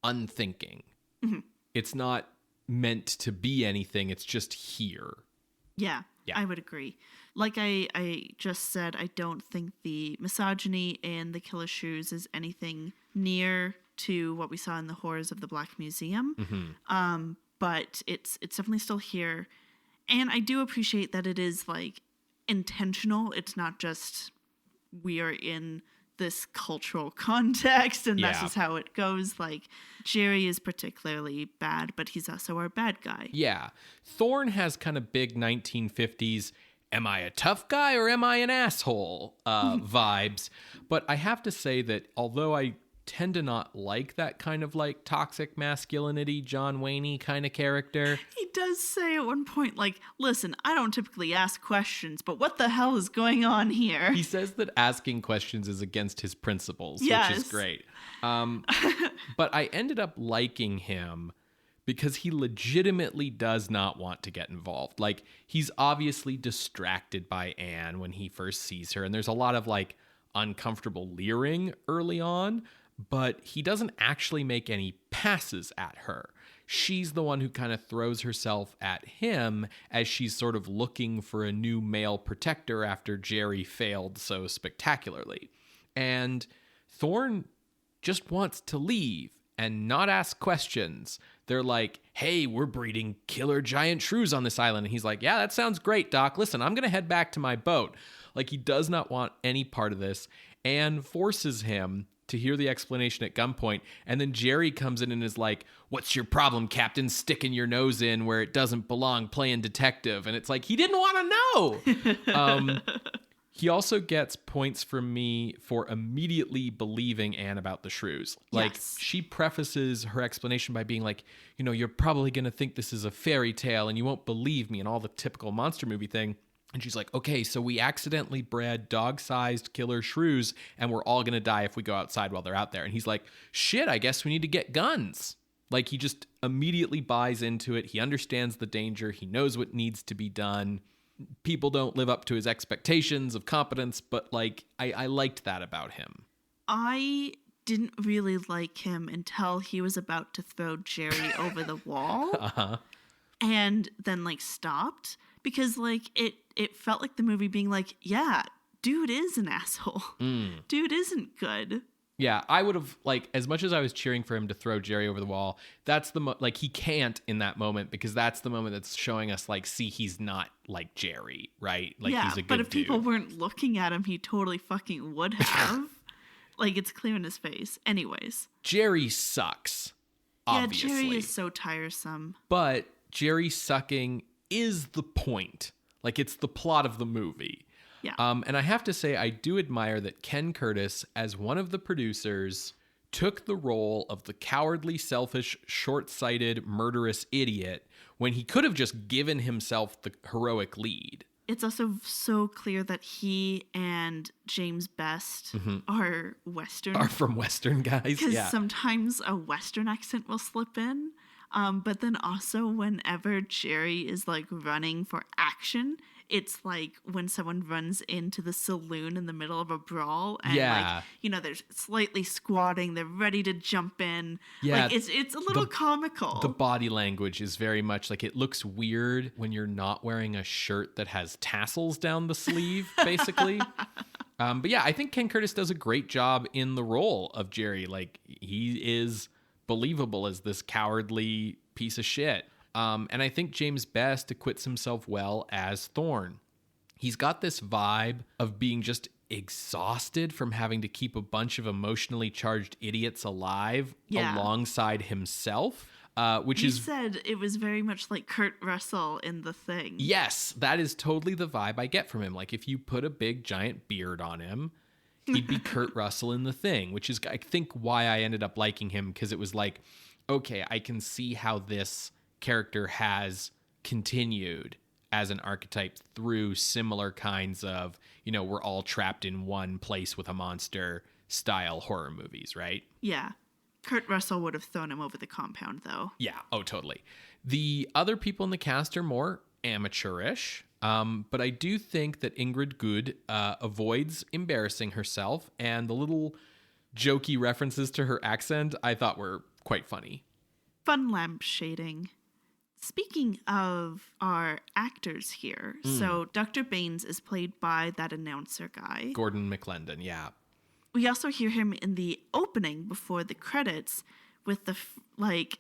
unthinking. It's not meant to be anything, it's just here. Yeah, I would agree. Like I just said, I don't think the misogyny in the Killer Shrews is anything near to what we saw in the Horrors of the Black Museum. But it's definitely still here. And I do appreciate that it is like intentional. It's not just we are in this cultural context and that's just how it goes. Like, Jerry is particularly bad, but he's also our bad guy. Yeah. Thorne has kind of big 1950s, am I a tough guy or am I an asshole vibes. But I have to say that although I tend to not like that kind of like toxic masculinity, John Wayne-y kind of character. He does say at one point, like, listen, I don't typically ask questions, but what the hell is going on here? He says that asking questions is against his principles, which is great. But I ended up liking him because he legitimately does not want to get involved. Like, he's obviously distracted by Anne when he first sees her, and there's a lot of like uncomfortable leering early on, but he doesn't actually make any passes at her. She's the one who kind of throws herself at him as she's sort of looking for a new male protector after Jerry failed so spectacularly. And Thorne just wants to leave and not ask questions. They're like, hey, we're breeding killer giant shrews on this island. And he's like, yeah, that sounds great, Doc. Listen, I'm going to head back to my boat. Like, he does not want any part of this and forces him to hear the explanation at gunpoint. And then Jerry comes in and is like, what's your problem, Captain? Sticking your nose in where it doesn't belong, playing detective. And it's like, he didn't want to know. He also gets points from me for immediately believing Anne about the shrews. Like, she prefaces her explanation by being like, you know, you're probably going to think this is a fairy tale and you won't believe me, and all the typical monster movie thing. And she's like, okay, so we accidentally bred dog-sized killer shrews and we're all going to die if we go outside while they're out there. And he's like, shit, I guess we need to get guns. Like, he just immediately buys into it. He understands the danger. He knows what needs to be done. People don't live up to his expectations of competence, but like, I liked that about him. I didn't really like him until he was about to throw Jerry over the wall. And then like stopped. Because, like, it felt like the movie being like, yeah, dude is an asshole. Dude isn't good. Yeah, I would have, like, as much as I was cheering for him to throw Jerry over the wall, that's the, like, he can't in that moment because that's the moment that's showing us, like, see, he's not like Jerry, right? Like, he's a good but if dude. People weren't looking at him, he totally fucking would have. Like, it's clear in his face. Anyways. Jerry sucks, obviously. Yeah, Jerry is so tiresome. But Jerry sucking is the point. Like, it's the plot of the movie. Yeah. And I have to say, I do admire that Ken Curtis, as one of the producers, took the role of the cowardly, selfish, short-sighted, murderous idiot when he could have just given himself the heroic lead. It's also so clear that he and James Best are Western. Are from Western guys, Because yeah. sometimes a Western accent will slip in. But then also whenever Jerry is like running for action, it's like when someone runs into the saloon in the middle of a brawl and like, you know, they're slightly squatting, they're ready to jump in. Yeah, like it's a little comical. The body language is very much like, it looks weird when you're not wearing a shirt that has tassels down the sleeve, basically. But yeah, I think Ken Curtis does a great job in the role of Jerry. Like, he is believable as this cowardly piece of shit. And I think James Best acquits himself well as Thorn. He's got this vibe of being just exhausted from having to keep a bunch of emotionally charged idiots alive alongside himself, which you said it was very much like Kurt Russell in The Thing. Yes, that is totally the vibe I get from him. Like, if you put a big giant beard on him, he'd be Kurt Russell in The Thing, which is, I think, why I ended up liking him, because it was like, okay, I can see how this character has continued as an archetype through similar kinds of, you know, we're all trapped in one place with a monster style horror movies, right? Yeah. Kurt Russell would have thrown him over the compound, though. Yeah. Oh, totally. The other people in the cast are more amateurish, but I do think that Ingrid Good avoids embarrassing herself, and the little jokey references to her accent I thought were quite funny. Fun lampshading. Speaking of our actors here, so Dr. Baines is played by that announcer guy. Gordon McLendon, yeah. We also hear him in the opening before the credits with the,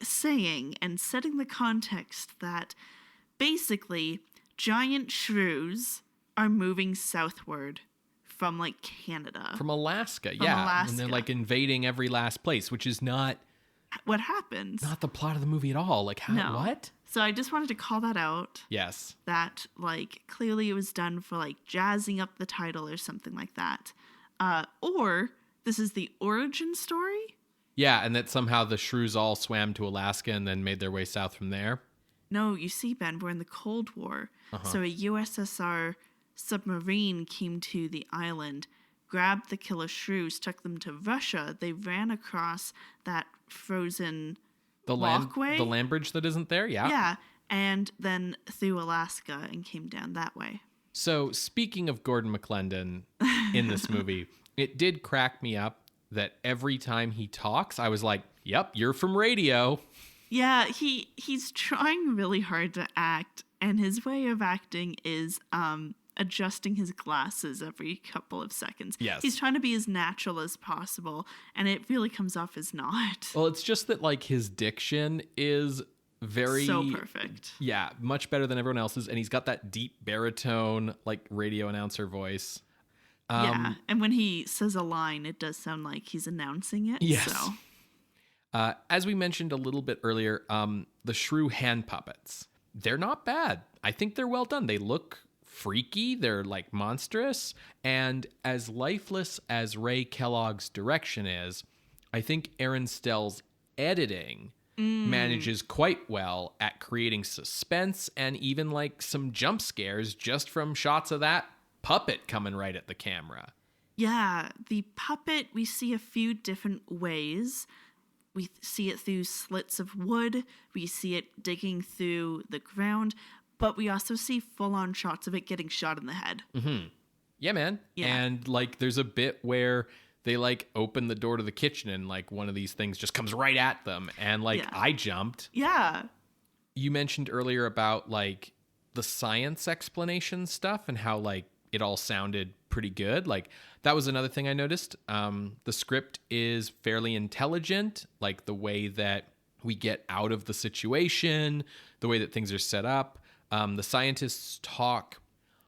saying and setting the context that basically giant shrews are moving southward from, Canada. From Alaska, yeah. Alaska. And they're, invading every last place, which is not what happens. Not the plot of the movie at all. No. What? So I just wanted to call that out. Yes. That, clearly it was done for, jazzing up the title or something like that. Or this is the origin story? Yeah, and that somehow the shrews all swam to Alaska and then made their way south from there. No, you see, Ben, we're in the Cold War. So a USSR submarine came to the island, grabbed the killer shrews, took them to Russia. They ran across that frozen walkway. The land bridge that isn't there, yeah. Yeah, and then through Alaska and came down that way. So speaking of Gordon McLendon in this movie, it did crack me up that every time he talks, I was like, yep, you're from radio. Yeah, he's trying really hard to act, and his way of acting is adjusting his glasses every couple of seconds. Yes. He's trying to be as natural as possible, and it really comes off as not. Well, it's just that, his diction is very... So perfect. Yeah, much better than everyone else's, and he's got that deep baritone, radio announcer voice. Yeah, and when he says a line, it does sound like he's announcing it. Yes. So. As we mentioned a little bit earlier, the shrew hand puppets, they're not bad. I think they're well done. They look freaky. They're monstrous. And as lifeless as Ray Kellogg's direction is, I think Aaron Stell's editing manages quite well at creating suspense and even some jump scares just from shots of that puppet coming right at the camera. Yeah, the puppet, we see a few different ways. We see it through slits of wood. We see it digging through the ground. But we also see full-on shots of it getting shot in the head. Mm-hmm. Yeah, man. Yeah. And, there's a bit where they, open the door to the kitchen and, one of these things just comes right at them. And, Yeah. I jumped. Yeah. You mentioned earlier about, the science explanation stuff and how, it all sounded pretty good. That was another thing I noticed. The script is fairly intelligent, the way that we get out of the situation, the way that things are set up. The scientists talk,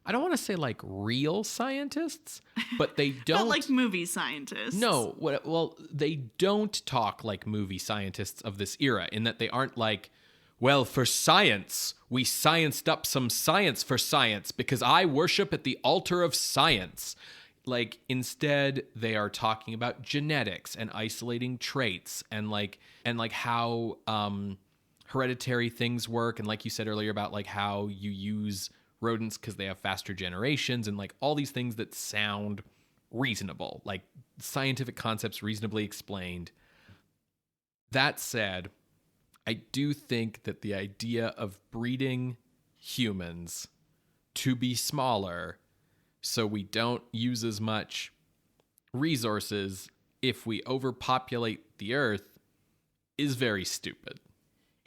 I don't want to say real scientists, but they don't. But movie scientists. No, well, they don't talk like movie scientists of this era in that they aren't well, for science, we scienced up some science for science because I worship at the altar of science. Like, instead, they are talking about genetics and isolating traits and how hereditary things work. And like you said earlier about like how you use rodents because they have faster generations and like all these things that sound reasonable, like scientific concepts reasonably explained. That said, I do think that the idea of breeding humans to be smaller so we don't use as much resources if we overpopulate the earth is very stupid.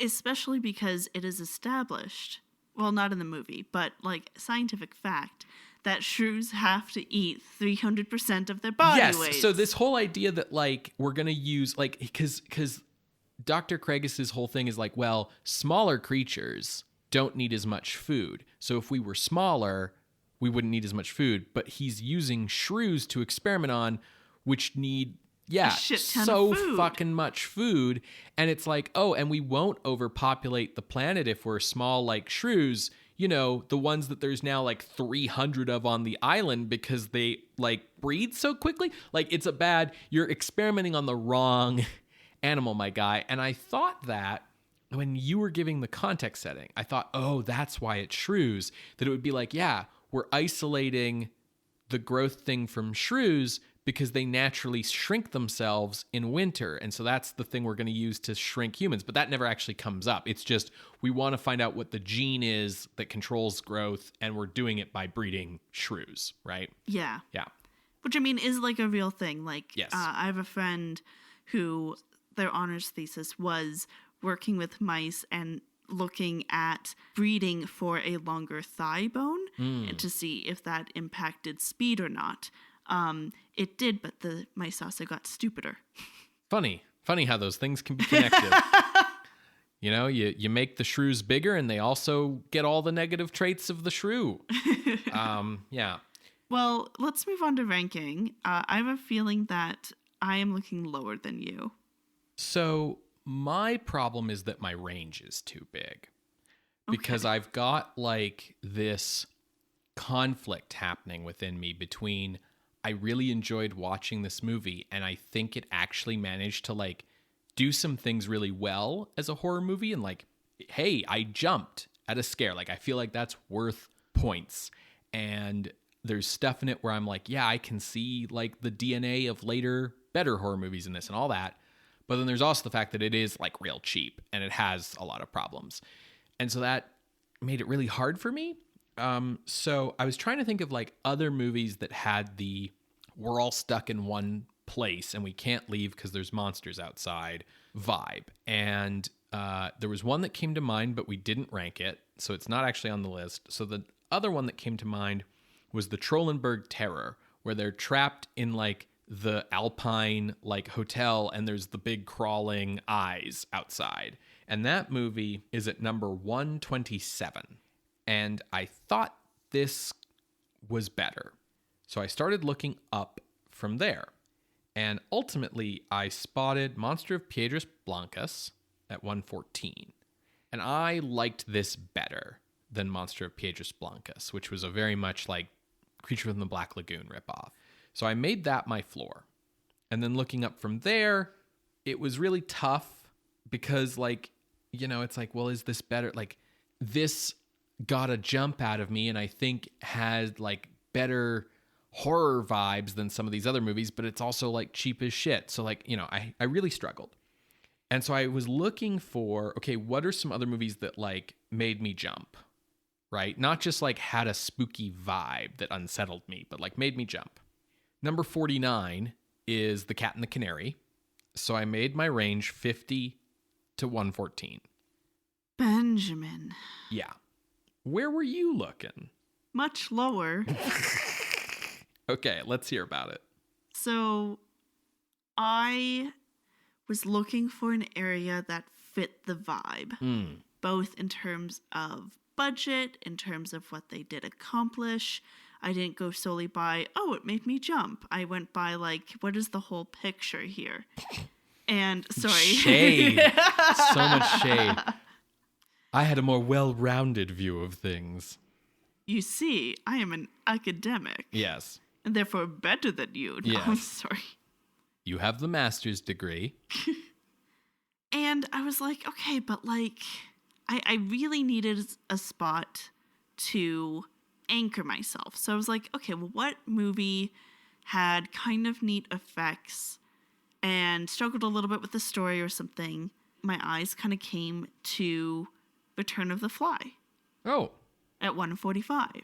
Especially because it is established, well, not in the movie, but like scientific fact, that shrews have to eat 300% of their body weight. Yes, so this whole idea that like we're going to use like, because Dr. Craigis's whole thing is like, well, smaller creatures don't need as much food. So if we were smaller, we wouldn't need as much food. But he's using shrews to experiment on, which need, a shit ton so of food. fucking much food. And it's like, oh, and we won't overpopulate the planet if we're small like shrews. You know, the ones that there's now like 300 of on the island because they like breed so quickly. Like it's you're experimenting on the wrong animal, my guy. And I thought that when you were giving the context setting, I thought, oh, that's why it's shrews. That it would be like, yeah, we're isolating the growth thing from shrews because they naturally shrink themselves in winter. And so that's the thing we're going to use to shrink humans. But that never actually comes up. It's just we want to find out what the gene is that controls growth, and we're doing it by breeding shrews, right? Yeah. Yeah. Which, I mean, is like a real thing. Like, yes. I have a friend who their honors thesis was working with mice and looking at breeding for a longer thigh bone to see if that impacted speed or not. It did, but the mice also got stupider. Funny how those things can be connected. You know, you make the shrews bigger and they also get all the negative traits of the shrew. Yeah. Well, let's move on to ranking. I have a feeling that I am looking lower than you. So my problem is that my range is too big because I've got like this conflict happening within me between I really enjoyed watching this movie and I think it actually managed to like do some things really well as a horror movie and like, hey, I jumped at a scare. Like I feel like that's worth points. And there's stuff in it where I'm like, yeah, I can see like the DNA of later better horror movies in this and all that. But then there's also the fact that it is like real cheap and it has a lot of problems. And so that made it really hard for me. So I was trying to think of like other movies that had the we're all stuck in one place and we can't leave because there's monsters outside vibe. And there was one that came to mind, but we didn't rank it. So it's not actually on the list. So the other one that came to mind was the Trollenberg Terror, where they're trapped in like the Alpine like hotel and there's the big crawling eyes outside. And that movie is at number 127. And I thought this was better. So I started looking up from there. And ultimately, I spotted Monster of Piedras Blancas at 114. And I liked this better than Monster of Piedras Blancas, which was a very much like Creature from the Black Lagoon ripoff. So I made that my floor. And then looking up from there, it was really tough because like, you know, it's like, well, is this better? Like this got a jump out of me and I think had like better horror vibes than some of these other movies, but it's also like cheap as shit. So like, you know, I really struggled. And so I was looking for, okay, what are some other movies that like made me jump, right? Not just like had a spooky vibe that unsettled me, but like made me jump. Number 49 is The Cat and the Canary. So I made my range 50 to 114. Benjamin. Yeah. Where were you looking? Much lower. Okay, let's hear about it. So I was looking for an area that fit the vibe, both in terms of budget, in terms of what they did accomplish. I didn't go solely by, oh, it made me jump. I went by like, what is the whole picture here? And sorry. Shade. So much shade. I had a more well-rounded view of things. You see, I am an academic. Yes. And therefore better than you. No, I'm Yes. sorry. You have the master's degree. And I was like, okay, but like, I really needed a spot to anchor myself. So I was like, okay, well, what movie had kind of neat effects and struggled a little bit with the story or something? My eyes kind of came to Return of the Fly. Oh. At 1:45.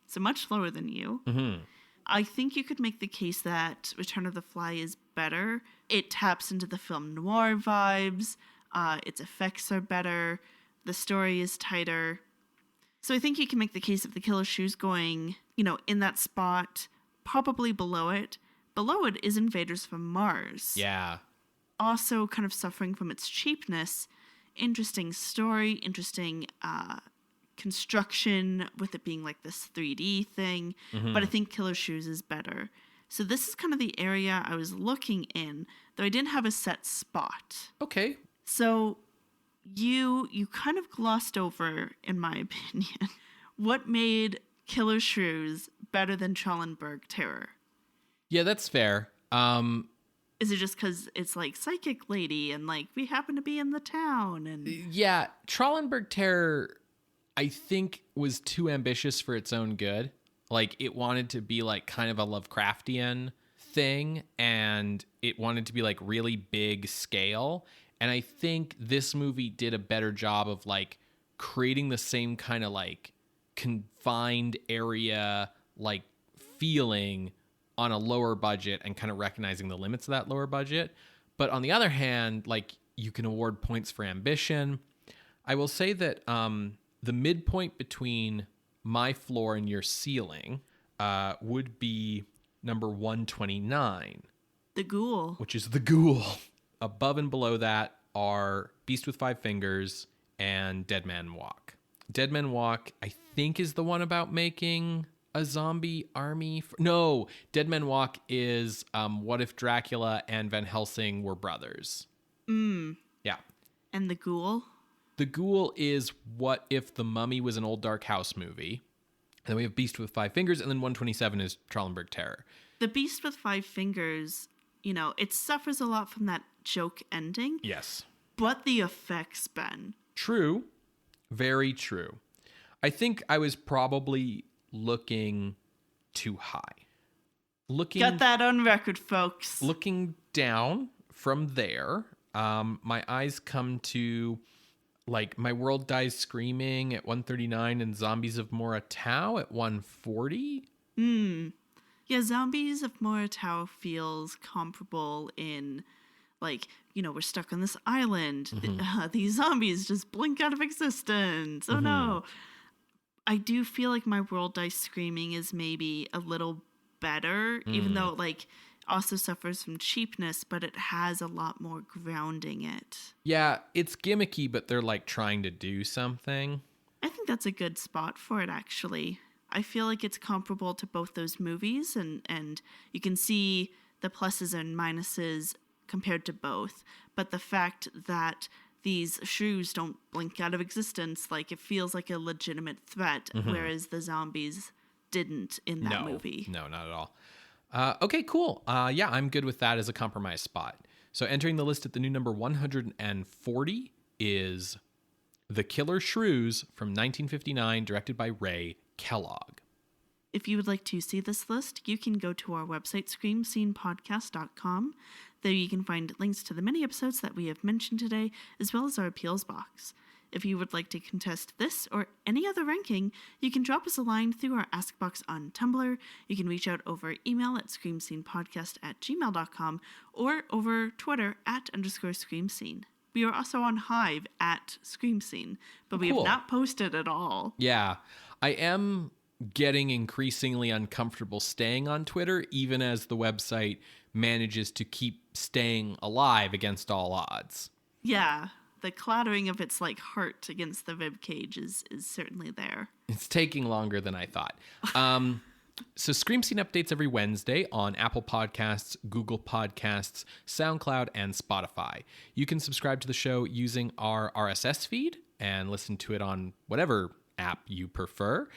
So much slower than you. Mm-hmm. I think you could make the case that Return of the Fly is better. It taps into the film noir vibes. Its effects are better. The story is tighter. So I think you can make the case of the Killer Shrews going, in that spot, probably below it. Below it is Invaders from Mars. Yeah. Also kind of suffering from its cheapness. Interesting story, interesting construction with it being like this 3D thing. Mm-hmm. But I think Killer Shrews is better. So this is kind of the area I was looking in, though I didn't have a set spot. Okay. So you kind of glossed over, in my opinion, what made Killer Shrews better than Trollenberg Terror. Yeah, that's fair. Is it just because it's like Psychic Lady and like we happen to be in the town? And Yeah, Trollenberg Terror, I think, was too ambitious for its own good. Like, it wanted to be like kind of a Lovecraftian thing, and it wanted to be like really big scale. And I think this movie did a better job of like creating the same kind of like confined area like feeling on a lower budget and kind of recognizing the limits of that lower budget. But on the other hand, like, you can award points for ambition. I will say that the midpoint between my floor and your ceiling would be number 129. the Ghoul. Which is the Ghoul. Above and below that are Beast with Five Fingers and Dead Man Walk. Dead Man Walk, I think, is the one about making a zombie army. No, Dead Man Walk is what if Dracula and Van Helsing were brothers. Yeah. And the Ghoul? The Ghoul is what if the Mummy was an old Dark House movie. And then we have Beast with Five Fingers, and then 127 is Trollenberg Terror. The Beast with Five Fingers, it suffers a lot from that joke ending. Yes. But the effects, Ben. True. Very true. I think I was probably looking too high. Got that on record, folks. Looking down from there, my eyes come to like My World Dies Screaming at 139 and Zombies of Moratau at 140. Yeah, Zombies of Moratau feels comparable in, like, we're stuck on this island. These zombies just blink out of existence. Oh no. I do feel like My World Dies Screaming is maybe a little better, even though it, like, also suffers from cheapness, but it has a lot more grounding it. Yeah, it's gimmicky, but they're like trying to do something. I think that's a good spot for it, actually. I feel like it's comparable to both those movies, and you can see the pluses and minuses compared to both. But the fact that these shrews don't blink out of existence, like, it feels like a legitimate threat, whereas the zombies didn't in that movie. No, not at all. Okay, cool. Yeah, I'm good with that as a compromise spot. So entering the list at the new number 140 is The Killer Shrews from 1959, directed by Ray Kellogg. If you would like to see this list, you can go to our website, screamscenepodcast.com. There you can find links to the many episodes that we have mentioned today, as well as our appeals box. If you would like to contest this or any other ranking, you can drop us a line through our Ask box on Tumblr. You can reach out over email at screamscenepodcast@gmail.com or over Twitter @_screamscene. We are also on Hive @screamscene, but we have not posted at all. Yeah, I am getting increasingly uncomfortable staying on Twitter, even as the website manages to keep staying alive against all odds. Yeah. The clattering of its like heart against the rib cage is certainly there. It's taking longer than I thought. So Scream Scene updates every Wednesday on Apple Podcasts, Google Podcasts, SoundCloud, and Spotify. You can subscribe to the show using our RSS feed, and listen to it on whatever app you prefer.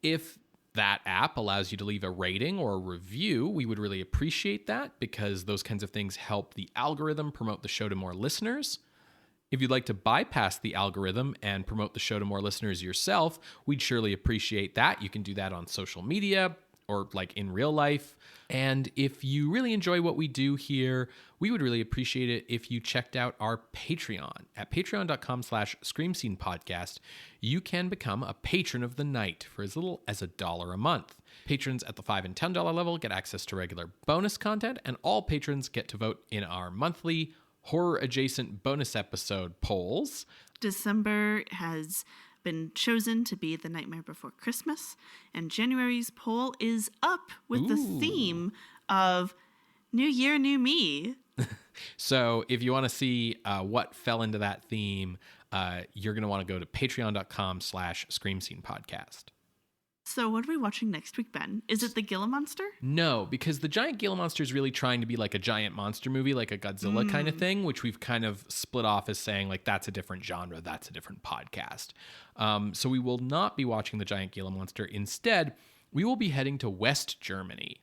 If that app allows you to leave a rating or a review, we would really appreciate that because those kinds of things help the algorithm promote the show to more listeners. If you'd like to bypass the algorithm and promote the show to more listeners yourself, we'd surely appreciate that. You can do that on social media or like in real life. And if you really enjoy what we do here, we would really appreciate it if you checked out our Patreon. At patreon.com/screamscenepodcast, you can become a patron of the night for as little as $1 a month. Patrons at the $5 and $10 level get access to regular bonus content, and all patrons get to vote in our monthly horror-adjacent bonus episode polls. December has been chosen to be The Nightmare Before Christmas, and January's poll is up with the theme of New Year, New Me. So if you want to see what fell into that theme, you're going to want to go to patreon.com/screamscenepodcast. So what are we watching next week, Ben? Is it the Gila Monster? No, because the giant Gila Monster is really trying to be like a giant monster movie, like a Godzilla kind of thing, which we've kind of split off as saying like that's a different genre, that's a different podcast. So we will not be watching the giant Gila Monster. Instead, we will be heading to West Germany.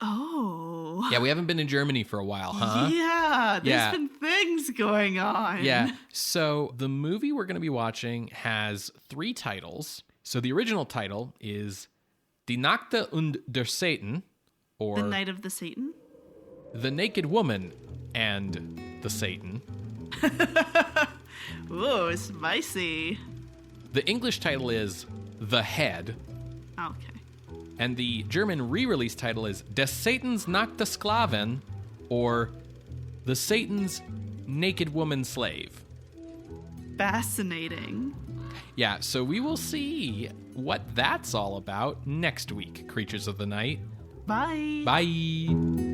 Oh. Yeah, we haven't been in Germany for a while, huh? Yeah, there's been things going on. Yeah, so the movie we're going to be watching has 3 titles. So the original title is Die Nackte und der Satan, or The Night of the Satan? The Naked Woman and the Satan. Ooh, spicy. The English title is The Head. Okay. And the German re-release title is Des Satans Nackte Sklavin, or The Satan's Naked Woman Slave. Fascinating. Yeah, so we will see what that's all about next week, Creatures of the Night. Bye. Bye.